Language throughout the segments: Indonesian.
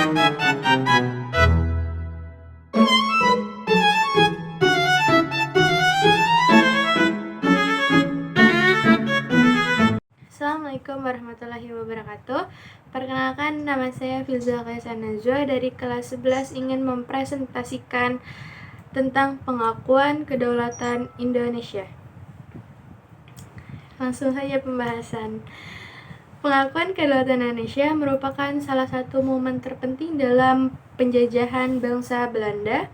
Assalamualaikum warahmatullahi wabarakatuh. Perkenalkan, nama saya Filza Kaisa Najwa dari kelas 11 ingin mempresentasikan tentang pengakuan kedaulatan Indonesia. Langsung saja pembahasan. Pengakuan kedaulatan Indonesia merupakan salah satu momen terpenting dalam penjajahan bangsa Belanda.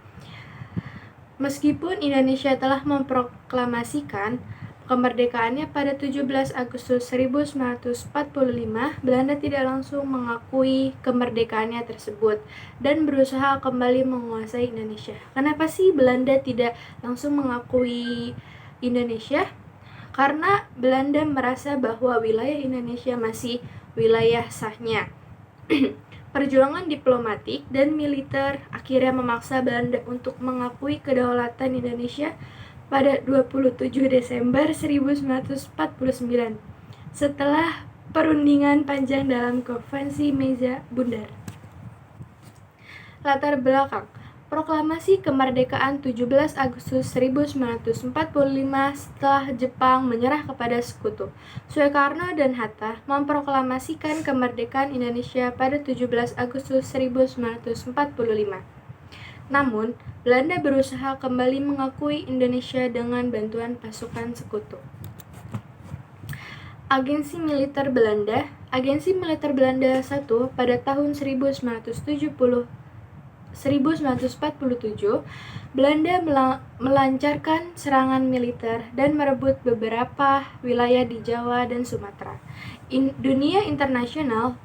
Meskipun Indonesia telah memproklamasikan kemerdekaannya pada 17 Agustus 1945, Belanda tidak langsung mengakui kemerdekaannya tersebut dan berusaha kembali menguasai Indonesia. Kenapa sih Belanda tidak langsung mengakui Indonesia? Karena Belanda merasa bahwa wilayah Indonesia masih wilayah sahnya. Perjuangan diplomatik dan militer akhirnya memaksa Belanda untuk mengakui kedaulatan Indonesia pada 27 Desember 1949 setelah perundingan panjang dalam Konferensi Meja Bundar. Latar belakang proklamasi kemerdekaan 17 Agustus 1945 setelah Jepang menyerah kepada sekutu. Soekarno dan Hatta memproklamasikan kemerdekaan Indonesia pada 17 Agustus 1945. Namun, Belanda berusaha kembali mengakui Indonesia dengan bantuan pasukan sekutu. Agensi Militer Belanda 1 pada tahun 1947, Belanda melancarkan serangan militer dan merebut beberapa wilayah di Jawa dan Sumatera. Dunia internasional,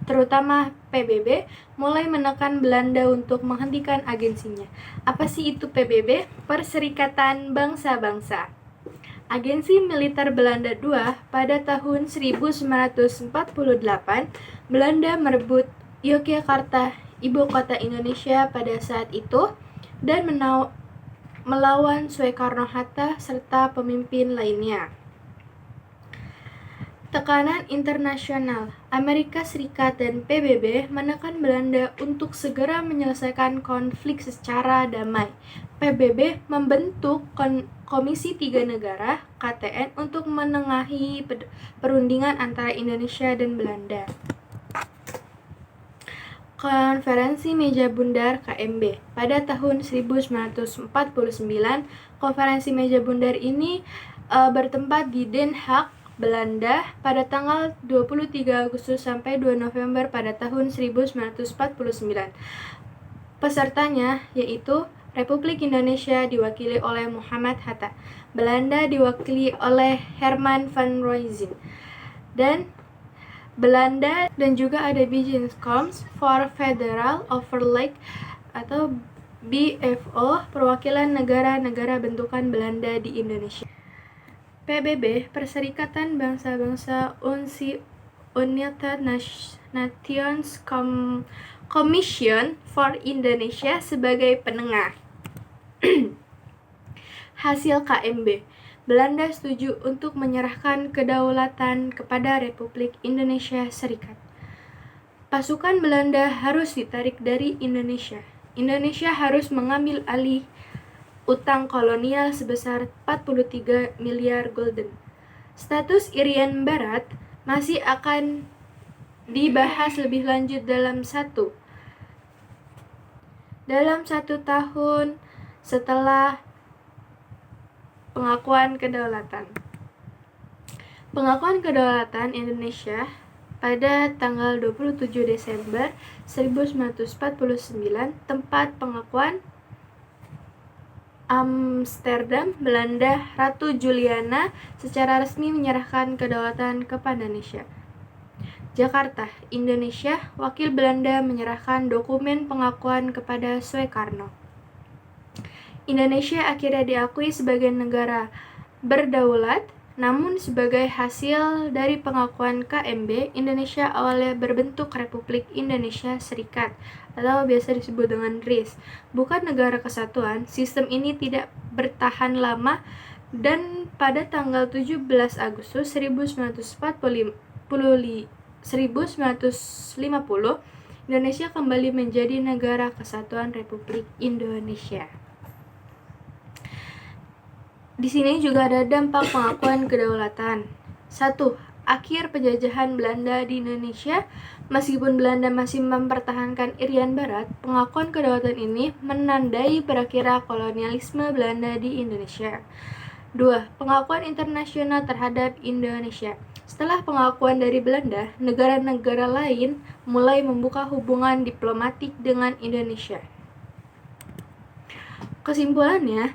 terutama PBB, mulai menekan Belanda untuk menghentikan agensinya. Apa sih itu PBB? Perserikatan Bangsa-Bangsa. Agensi Militer Belanda II pada tahun 1948, Belanda merebut Yogyakarta, ibu kota Indonesia pada saat itu, dan melawan Soekarno-Hatta serta pemimpin lainnya. Tekanan internasional. Amerika Serikat dan PBB menekan Belanda untuk segera menyelesaikan konflik secara damai. PBB membentuk Komisi Tiga Negara (KTN) untuk menengahi perundingan antara Indonesia dan Belanda. Konferensi Meja Bundar (KMB) pada tahun 1949. Konferensi Meja Bundar ini bertempat di Den Haag, Belanda pada tanggal 23 Agustus sampai 2 November pada tahun 1949. Pesertanya yaitu Republik Indonesia diwakili oleh Muhammad Hatta, Belanda diwakili oleh Herman van Rompuy, dan Belanda dan juga ada Bijeenkomst voor Federal Overleg atau BFO, perwakilan negara-negara bentukan Belanda di Indonesia. PBB, Perserikatan Bangsa-Bangsa, United Nations Commission for Indonesia sebagai penengah. Hasil KMB, Belanda setuju untuk menyerahkan kedaulatan kepada Republik Indonesia Serikat. Pasukan Belanda harus ditarik dari Indonesia. Indonesia harus mengambil alih utang kolonial sebesar 43 miliar gulden. Status Irian Barat masih akan dibahas lebih lanjut dalam satu tahun setelah pengakuan kedaulatan. Pengakuan kedaulatan Indonesia pada tanggal 27 Desember 1949, tempat pengakuan Amsterdam, Belanda. Ratu Juliana secara resmi menyerahkan kedaulatan kepada Indonesia. Jakarta, Indonesia. Wakil Belanda menyerahkan dokumen pengakuan kepada Soekarno. Indonesia akhirnya diakui sebagai negara berdaulat, namun sebagai hasil dari pengakuan KMB, Indonesia awalnya berbentuk Republik Indonesia Serikat atau biasa disebut dengan RIS, bukan negara kesatuan. Sistem ini tidak bertahan lama dan pada tanggal 17 Agustus 1950, Indonesia kembali menjadi negara kesatuan Republik Indonesia. Di sini juga ada dampak pengakuan kedaulatan. 1. Akhir penjajahan Belanda di Indonesia. Meskipun Belanda masih mempertahankan Irian Barat, pengakuan kedaulatan ini menandai berakhirnya kolonialisme Belanda di Indonesia. 2. Pengakuan internasional terhadap Indonesia. Setelah pengakuan dari Belanda, negara-negara lain mulai membuka hubungan diplomatik dengan Indonesia. Kesimpulannya,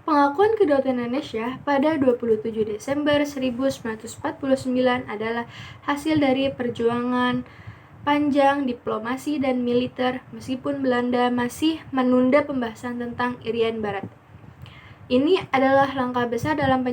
pengakuan kedaulatan Indonesia pada 27 Desember 1949 adalah hasil dari perjuangan panjang diplomasi dan militer meskipun Belanda masih menunda pembahasan tentang Irian Barat. Ini adalah langkah besar dalam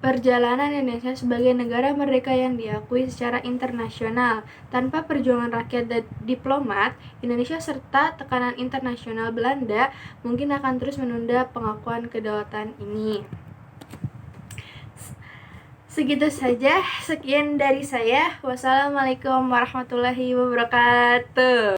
perjalanan Indonesia sebagai negara merdeka yang diakui secara internasional. Tanpa perjuangan rakyat dan diplomat Indonesia serta tekanan internasional Belanda mungkin akan terus menunda pengakuan kedaulatan ini. Segitu saja, sekian dari saya. Wassalamualaikum warahmatullahi wabarakatuh.